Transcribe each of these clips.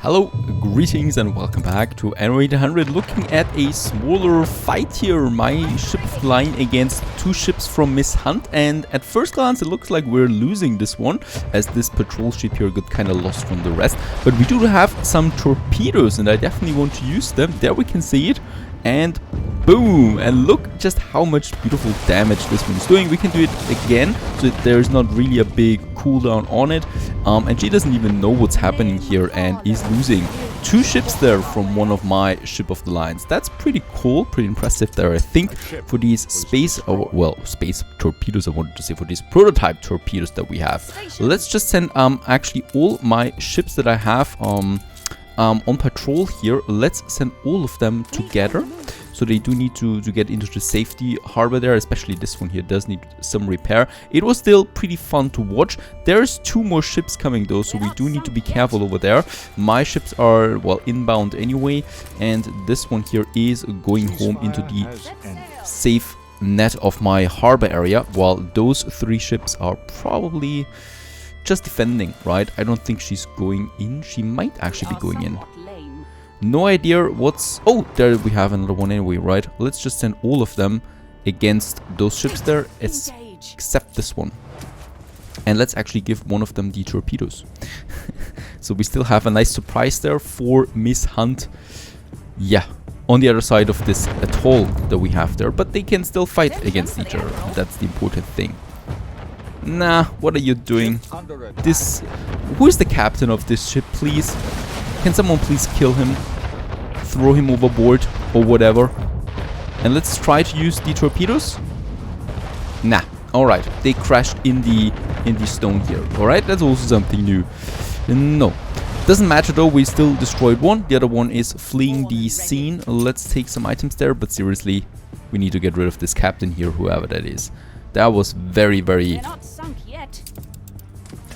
Hello, greetings and welcome back to Anno 800, looking at a smaller fight here. My ship flying against two ships from Miss Hunt, and at first glance it looks like we're losing this one, as this patrol ship here got kind of lost from the rest. But we do have some torpedoes and I definitely want to use them. There we can see it, and boom! And look just how much beautiful damage this one is doing. We can do it again, so there's not really a big cooldown on it. And she doesn't even know what's happening here and is losing two ships there from one of my ship of the lines. That's pretty cool, pretty impressive there, I think, for these space torpedoes, I wanted to say, for these prototype torpedoes that we have. Let's just send actually all my ships that I have on patrol here. Let's send all of them together. So they do need to get into the safety harbor there, especially this one here does need some repair. It was still pretty fun to watch. There's two more ships coming though, so we do need to be careful over there. My ships are, well, inbound anyway, and this one here is going home into the safe net of my harbor area, while those three ships are probably just defending, right? I don't think she's going in. She might actually be going in. No idea what's... Oh, there we have another one anyway, right? Let's just send all of them against those ships there, except this one. And let's actually give one of them the torpedoes. So we still have a nice surprise there for Miss Hunt. Yeah, on the other side of this atoll that we have there. But they can still fight against each other. That's the important thing. Nah, what are you doing? This... Who is the captain of this ship, please? Can someone please kill him? Throw him overboard or whatever. And let's try to use the torpedoes. Nah. Alright. They crashed in the stone here. Alright, that's also something new. No. Doesn't matter though, we still destroyed one. The other one is fleeing the scene. Let's take some items there, but seriously, we need to get rid of this captain here, whoever that is. That was very, very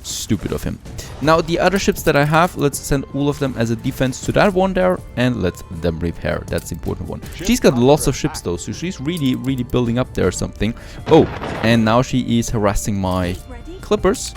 stupid of him. Now the other ships that I have, let's send all of them as a defense to that one there, and let them repair. That's the important one. She's got lots of ships though, so she's really building up there or something. Oh, and now she is harassing my clippers.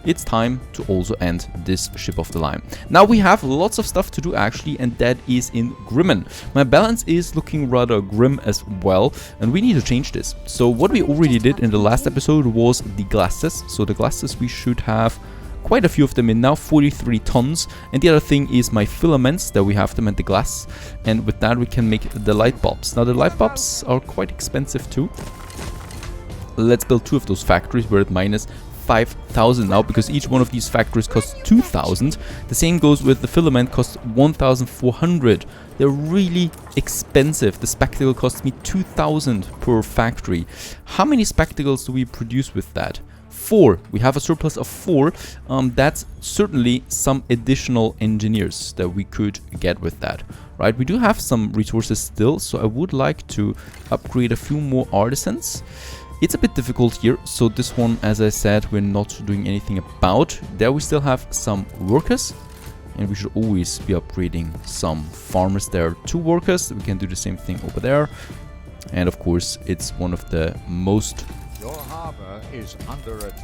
It's time to also end this ship of the line. Now we have lots of stuff to do actually, and that is in Grimmen. My balance is looking rather grim as well, and we need to change this. So what we already did in the last episode was the glasses. So the glasses, we should have quite a few of them in now, 43 tons. And the other thing is my filaments, that we have them at the glass. And with that we can make the light bulbs. Now the light bulbs are quite expensive too. Let's build two of those factories. We're at minus 5,000 now, because each one of these factories costs 2,000. The same goes with the filament, costs 1,400. They're really expensive. The spectacle costs me 2,000 per factory. How many spectacles do we produce with that? 4. We have a surplus of 4. That's certainly some additional engineers that we could get with that, right? We do have some resources still, so I would like to upgrade a few more artisans. It's a bit difficult here, so this one, as I said, we're not doing anything about. There we still have some workers, and we should always be upgrading some farmers there to workers. We can do the same thing over there. And of course, it's one of the most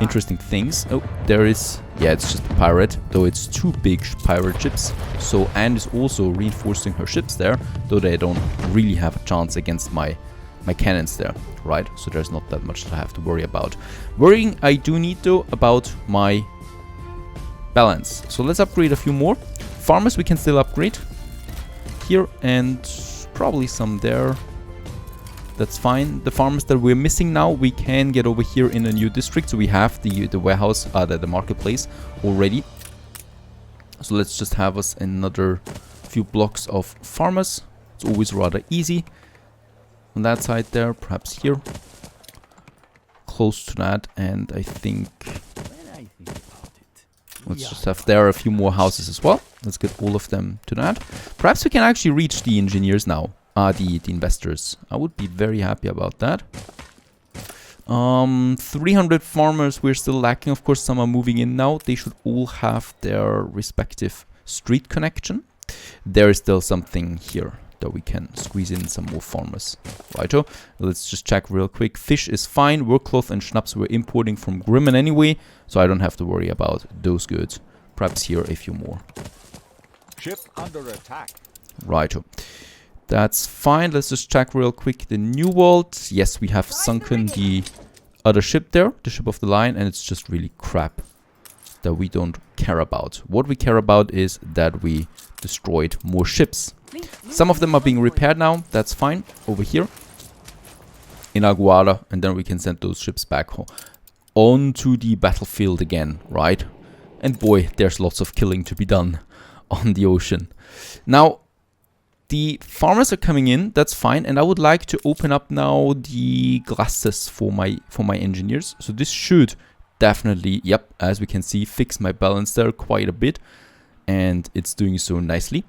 interesting things. Oh, there is... Yeah, it's just a pirate, though it's two big pirate ships. So Anne is also reinforcing her ships there, though they don't really have a chance against my cannons there, right? So there's not that much to have to worry about. Worrying I do need though about my balance. So let's upgrade a few more. Farmers we can still upgrade here, and probably some there. That's fine. The farmers that we're missing now, we can get over here in a new district. So we have the warehouse, the marketplace already. So let's just have us another few blocks of farmers. It's always rather easy. On that side there, perhaps here, close to that, and I think let's just have there a few more houses as well. Let's get all of them to that. Perhaps we can actually reach the engineers now, the investors. I would be very happy about that. 300 farmers we're still lacking. Of course, some are moving in now. They should all have their respective street connection. There is still something here that we can squeeze in some more farmers. Righto, let's just check real quick. Fish is fine. Work cloth and schnapps we're importing from Grimmen anyway, so I don't have to worry about those goods. Perhaps here a few more. Ship under attack. Righto. That's fine. Let's just check real quick the new world. Yes, we have sunken the other ship there, the ship of the line, and it's just really crap that we don't care about. What we care about is that we destroyed more ships. Some of them are being repaired now. That's fine. Over here in Aguada, and then we can send those ships back onto the battlefield again, right? And boy, there's lots of killing to be done on the ocean. Now, the farmers are coming in, that's fine, and I would like to open up now the glasses for my engineers. So this should definitely, yep, as we can see, fix my balance there quite a bit, and it's doing so nicely.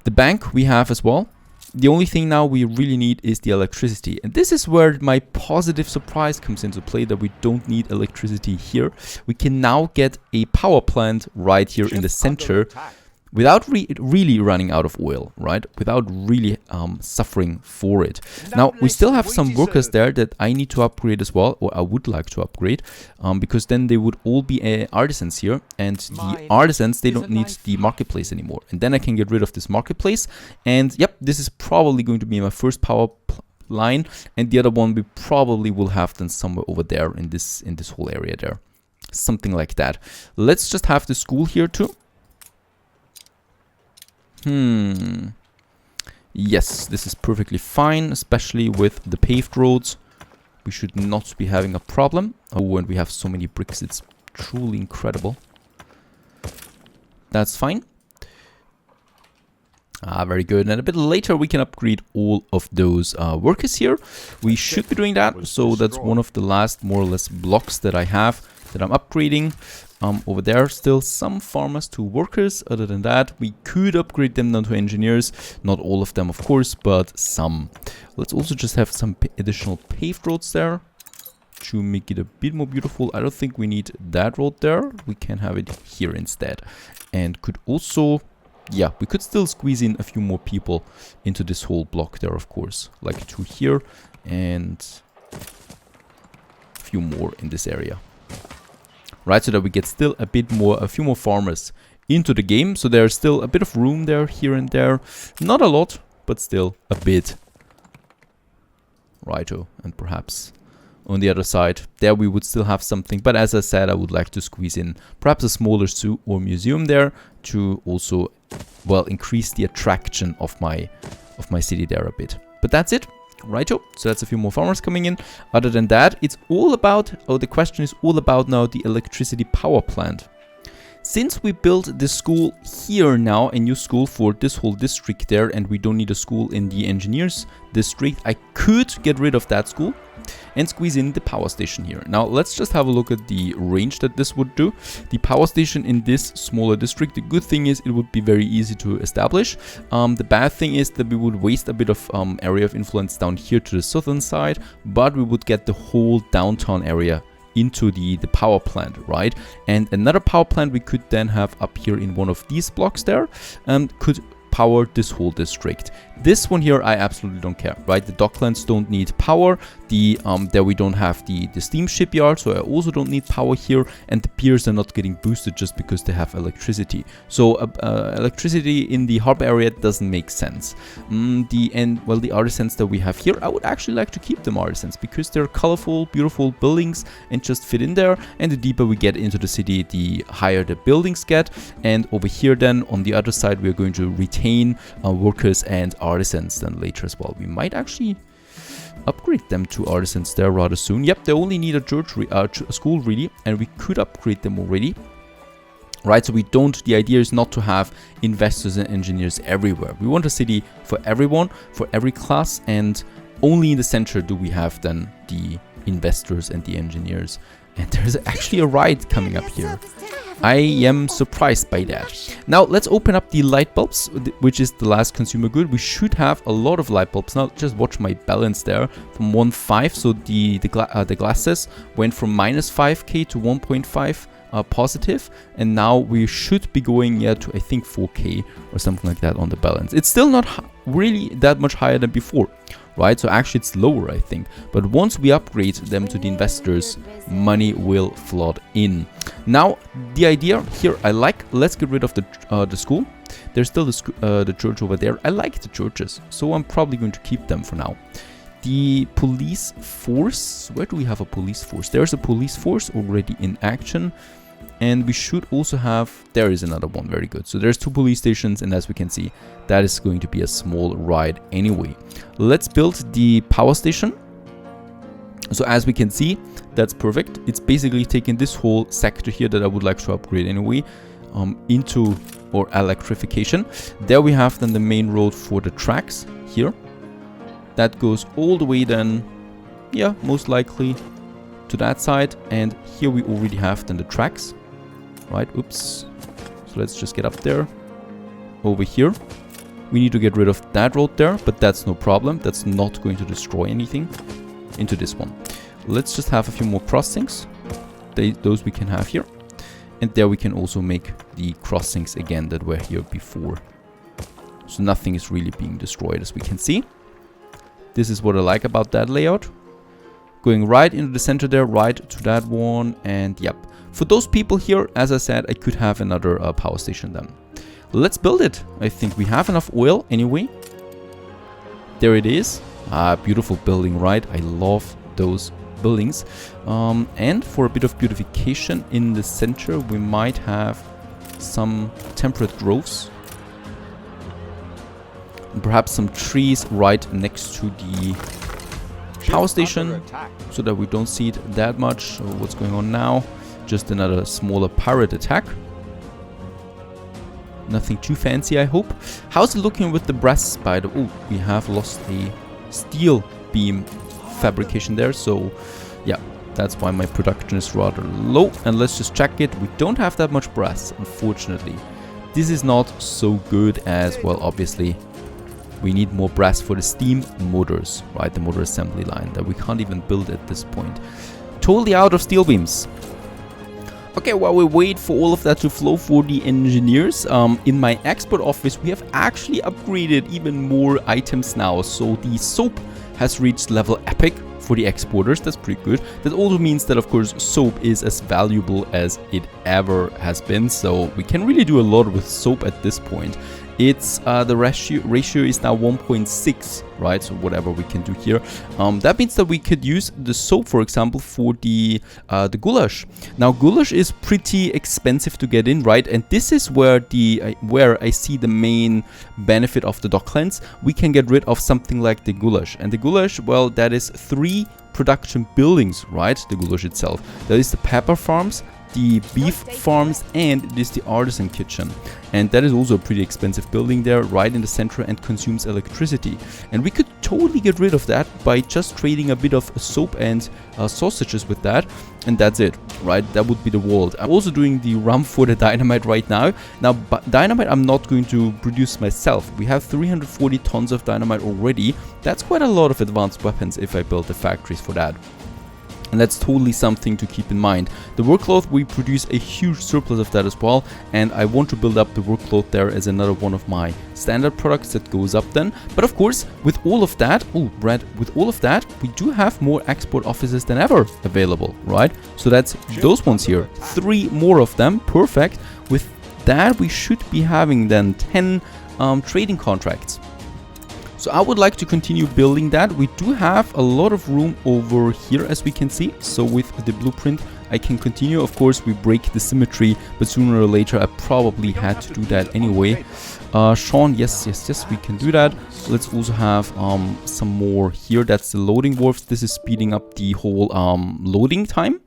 The bank we have as well. The only thing now we really need is the electricity, and this is where my positive surprise comes into play, that we don't need electricity here. We can now get a power plant right here in the center without really running out of oil, right? Without really suffering for it. Now, we still have some workers there that I need to upgrade as well, or I would like to upgrade, because then they would all be artisans here, and the artisans, they don't need the marketplace anymore. And then I can get rid of this marketplace, and yep, this is probably going to be my first power line, and the other one we probably will have then somewhere over there in this whole area there. Something like that. Let's just have the school here too. Yes, this is perfectly fine, especially with the paved roads. We should not be having a problem. Oh, and we have so many bricks, it's truly incredible. That's fine. Very good. And a bit later we can upgrade all of those workers here. We should be doing that. So that's one of the last, more or less, blocks that I have that I'm upgrading. Over there, still some farmers to workers. Other than that, we could upgrade them down to engineers. Not all of them, of course, but some. Let's also just have some additional paved roads there to make it a bit more beautiful. I don't think we need that road there. We can have it here instead. And could also, yeah, we could still squeeze in a few more people into this whole block there, of course. Like 2 here and a few more in this area. Right, so that we get still a few more farmers into the game. So there's still a bit of room there, here and there. Not a lot, but still a bit. Righto, and perhaps on the other side, there we would still have something. But as I said, I would like to squeeze in perhaps a smaller zoo or museum there to also, well, increase the attraction of my city there a bit. But that's it. Righto, so that's a few more farmers coming in. Other than that, it's all about, the question is all about now the electricity power plant. Since we built the school here now, a new school for this whole district there, and we don't need a school in the engineers district, I could get rid of that school and squeeze in the power station here. Now let's just have a look at the range that this would do. The power station in this smaller district, the good thing is it would be very easy to establish. The bad thing is that we would waste a bit of area of influence down here to the southern side, but we would get the whole downtown area into the power plant, right? And another power plant we could then have up here in one of these blocks there, could power this whole district. This one here I absolutely don't care, right? The Docklands don't need power. There we don't have the steam shipyard, so I also don't need power here, and the piers are not getting boosted just because they have electricity. So electricity in the harbor area doesn't make sense. The artisans that we have here, I would actually like to keep them artisans because they're colorful, beautiful buildings and just fit in there. And the deeper we get into the city, the higher the buildings get. And over here then on the other side, we're going to retain workers and artisans then later as well. We might actually upgrade them to artisans there rather soon. Yep, they only need a school really, and we could upgrade them already. Right, so the idea is not to have investors and engineers everywhere. We want a city for everyone, for every class, and only in the center do we have then the investors and the engineers. And there's actually a ride coming up here. I am surprised by that. Now let's open up the light bulbs, which is the last consumer good. We should have a lot of light bulbs. Now just watch my balance there from 1.5. So the glasses went from -5k to 1.5 positive, and now we should be going to I think 4K or something like that on the balance. It's still not really that much higher than before, right? So actually it's lower, I think, but once we upgrade them to the investors, money will flood in. Now the idea here I like, let's get rid of the school. There's still the church over there. I like the churches, so I'm probably going to keep them for now. The police force, where do we have a police force? There's a police force already in action, and we should also have, there is another one, very good. So there's 2 police stations, and as we can see, that is going to be a small ride anyway. Let's build the power station. So as we can see, that's perfect. It's basically taking this whole sector here that I would like to upgrade anyway, into or electrification. There we have then the main road for the tracks here. That goes all the way then, yeah, most likely to that side. And here we already have then the tracks, right? Oops. So let's just get up there. Over here. We need to get rid of that road there, but that's no problem. That's not going to destroy anything. Into this one. Let's just have a few more crossings. Those we can have here. And there we can also make the crossings again that were here before. So nothing is really being destroyed, as we can see. This is what I like about that layout. Going right into the center there, right to that one, and yep. For those people here, as I said, I could have another power station then. Let's build it. I think we have enough oil anyway. There it is. Beautiful building, right? I love those buildings. And for a bit of beautification in the center, we might have some temperate groves. And perhaps some trees right next to the power station, so that we don't see it that much. So what's going on now? Just another smaller pirate attack. Nothing too fancy, I hope. How's it looking with the brass spider? Oh, we have lost a steel beam fabrication there, so yeah, that's why my production is rather low. And let's just check it. We don't have that much brass, unfortunately. This is not so good, as well, obviously we need more brass for the steam motors, right? The motor assembly line that we can't even build at this point. Totally out of steel beams. Okay, while we wait for all of that to flow for the engineers, in my export office we have actually upgraded even more items now. So the soap has reached level epic for the exporters. That's pretty good. That also means that, of course, soap is as valuable as it ever has been. So we can really do a lot with soap at this point. It's the ratio is now 1.6, right? So whatever we can do here. That means that we could use the soap, for example, for the goulash. Now goulash is pretty expensive to get in, right? And this is where I see the main benefit of the Docklands. We can get rid of something like the goulash, and the goulash, well, that is 3 production buildings, right? The goulash itself. That is the pepper farms, the beef farms, and it is the artisan kitchen. And that is also a pretty expensive building there, right in the center, and consumes electricity. And we could totally get rid of that by just trading a bit of soap and sausages with that, and that's it, right? That would be the world. I'm also doing the rum for the dynamite right now. Now, dynamite I'm not going to produce myself. We have 340 tons of dynamite already. That's quite a lot of advanced weapons if I build the factories for that. And that's totally something to keep in mind. The workload, we produce a huge surplus of that as well, and I want to build up the workload there as another one of my standard products that goes up then. But of course, with all of that, with all of that, we do have more export offices than ever available, right? So that's those ones here, 3 more of them, perfect. With that, we should be having then 10 trading contracts. So I would like to continue building that. We do have a lot of room over here, as we can see. So with the blueprint, I can continue. Of course, we break the symmetry, but sooner or later, I probably had to do that anyway. Sean, yes, we can do that. Let's also have some more here. That's the loading wharfs. This is speeding up the whole loading time.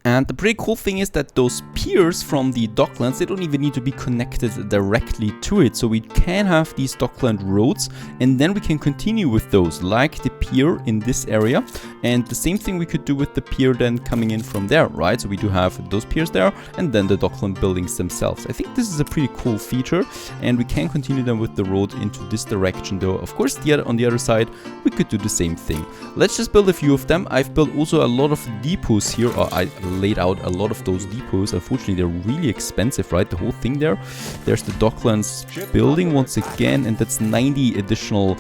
And the pretty cool thing is that those piers from the Docklands, they don't even need to be connected directly to it. So we can have these Dockland roads, and then we can continue with those, like the pier in this area. And the same thing we could do with the pier then coming in from there, right? So we do have those piers there, and then the Dockland buildings themselves. I think this is a pretty cool feature, and we can continue then with the road into this direction though. Of course, on the other side, we could do the same thing. Let's just build a few of them. I've built also a lot of depots here, or a laid out a lot of those depots. Unfortunately, they're really expensive, right? The whole thing there. There's the Docklands building once again, and that's 90 additional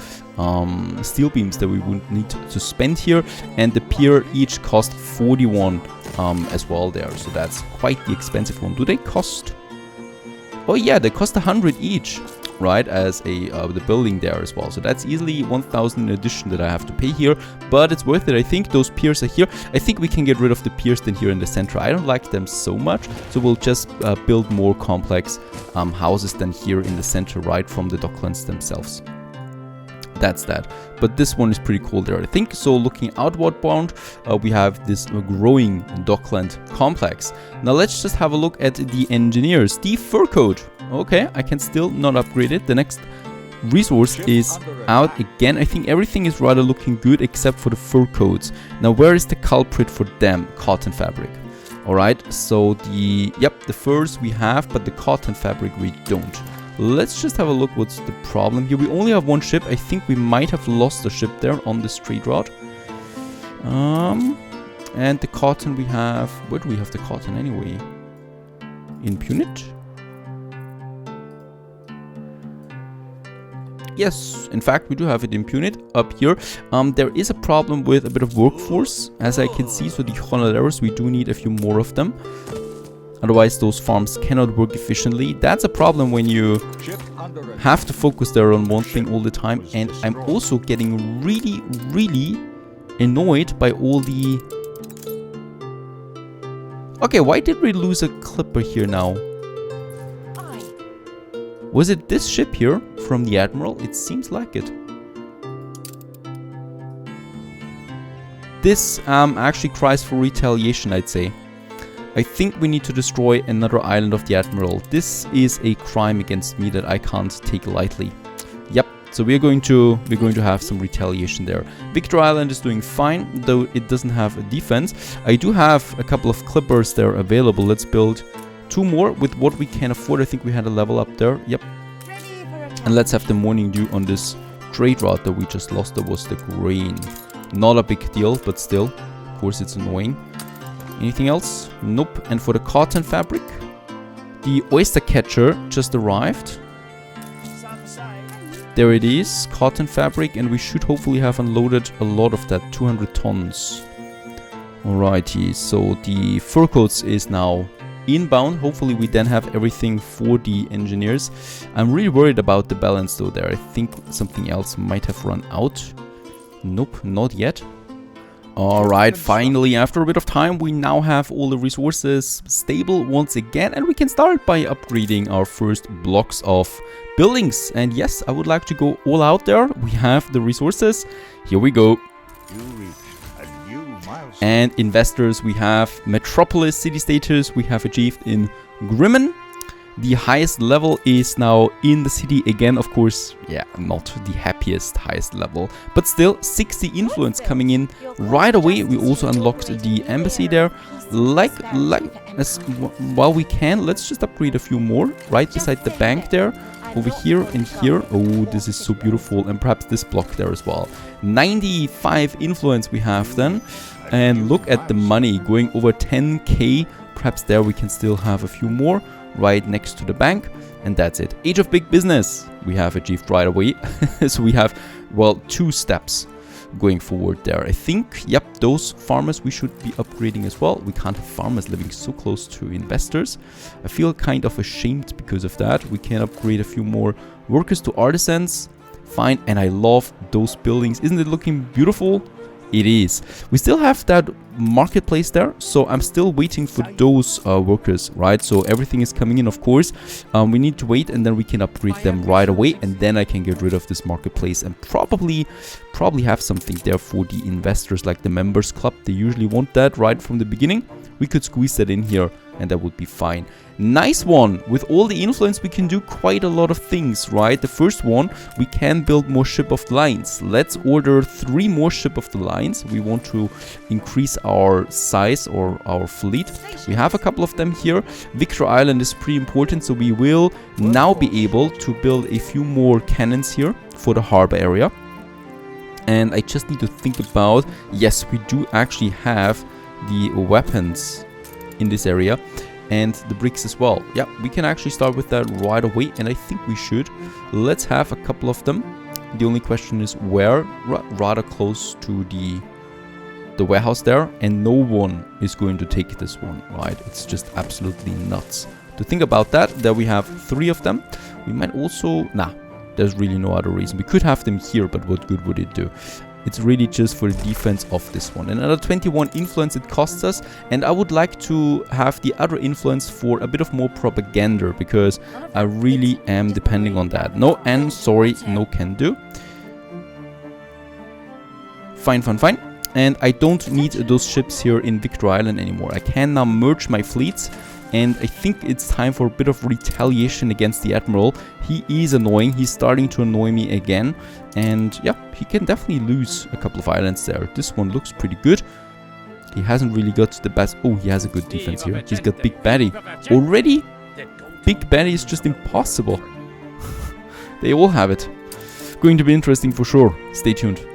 steel beams that we would need to spend here. And the pier each cost 41 as well there. So that's quite the expensive one. Do they cost? Oh yeah, they cost 100 each. Right, as a the building there as well. So that's easily 1,000 in addition that I have to pay here, but it's worth it. I think those piers are here. I think we can get rid of the piers then here in the center. I don't like them so much, so we'll just build more complex houses than here in the center, right from the Docklands themselves. That's that. But this one is pretty cool there, I think. So looking outward bound, we have this growing Dockland complex. Now let's just have a look at the engineers. The fur coat. Okay, I can still not upgrade it. The next resource is out again. I think everything is rather looking good except for the fur coats. Now where is the culprit for them? Cotton fabric. Alright, so the furs we have, but the cotton fabric we don't. Let's just have a look what's the problem here. We only have one ship. I think we might have lost a ship there on this trade route. And the cotton we have... Where do we have the cotton anyway? In Punit? Yes, in fact, we do have it in Punit up here. There is a problem with a bit of workforce, as I can see. So the Honoreros, we do need a few more of them. Otherwise, those farms cannot work efficiently. That's a problem when you have to focus there on one thing all the time. And I'm also getting really, really annoyed by all the... Okay, why did we lose a clipper here now? Was it this ship here from the Admiral? It seems like it. This actually cries for retaliation, I'd say. I think we need to destroy another island of the Admiral. This is a crime against me that I can't take lightly. Yep, so we're going to have some retaliation there. Victor Island is doing fine, though it doesn't have a defense. I do have a couple of clippers there available. Let's build 2 more with what we can afford. I think we had a level up there. Yep. And let's have the morning dew on this trade route that we just lost. That was the grain. Not a big deal, but still, of course, it's annoying. Anything else? Nope. And for the cotton fabric, the oyster catcher just arrived. There it is, cotton fabric, and we should hopefully have unloaded a lot of that, 200 tons. Alrighty, so the fur coats is now inbound. Hopefully we then have everything for the engineers. I'm really worried about the balance though there. I think something else might have run out. Nope, not yet. Alright, finally, after a bit of time, we now have all the resources stable once again, and we can start by upgrading our first blocks of buildings. And yes, I would like to go all out there. We have the resources. Here we go. And investors, we have Metropolis city status we have achieved in Grimmen. The highest level is now in the city again, of course. Yeah, not the happiest highest level, but still 60 influence coming in right away. We also unlocked the embassy there. While we can, let's just upgrade a few more right beside the bank there. Over here and here. Oh, this is so beautiful. And perhaps this block there as well. 95 influence we have then. And look at the money going over 10k. Perhaps there we can still have a few more right next to the bank. And that's it. Age of Big Business we have achieved right away. So we have, well, 2 steps going forward there. I think, yep, those farmers we should be upgrading as well. We can't have farmers living so close to investors. I feel kind of ashamed because of that. We can upgrade a few more workers to artisans. Fine, and I love those buildings. Isn't it looking beautiful? It is. We still have that marketplace there, so I'm still waiting for those workers, right? So everything is coming in, of course. We need to wait, and then we can upgrade them right away, and then I can get rid of this marketplace and probably have something there for the investors, like the members club. They usually want that right from the beginning. We could squeeze that in here, and that would be fine. Nice one. With all the influence, we can do quite a lot of things, right? The first one, we can build more ship of the lines. Let's order 3 more ship of the lines. We want to increase our size or our fleet. We have a couple of them here. Victor Island is pretty important, so we will now be able to build a few more cannons here for the harbor area. And I just need to think about, yes, we do actually have the weapons in this area. And the bricks as well. Yeah, we can actually start with that right away, and I think we should. Let's have a couple of them. The only question is where. Rather close to the warehouse there, and no one is going to take this one, right? It's just absolutely nuts to think about that. There we have 3 of them. We might also... Nah, there's really no other reason. We could have them here, but what good would it do? It's really just for the defense of this one. Another 21 influence it costs us, and I would like to have the other influence for a bit of more propaganda, because I really am depending on that. No, and sorry, no can do. Fine, fine, fine. And I don't need those ships here in Victor Island anymore. I can now merge my fleets, and I think it's time for a bit of retaliation against the Admiral. He is annoying. He's starting to annoy me again. And yeah, he can definitely lose a couple of islands there. This one looks pretty good. He hasn't really got the best... Oh, he has a good defense here. He's got Big Betty. Already? Big Betty is just impossible. They all have it. Going to be interesting for sure. Stay tuned.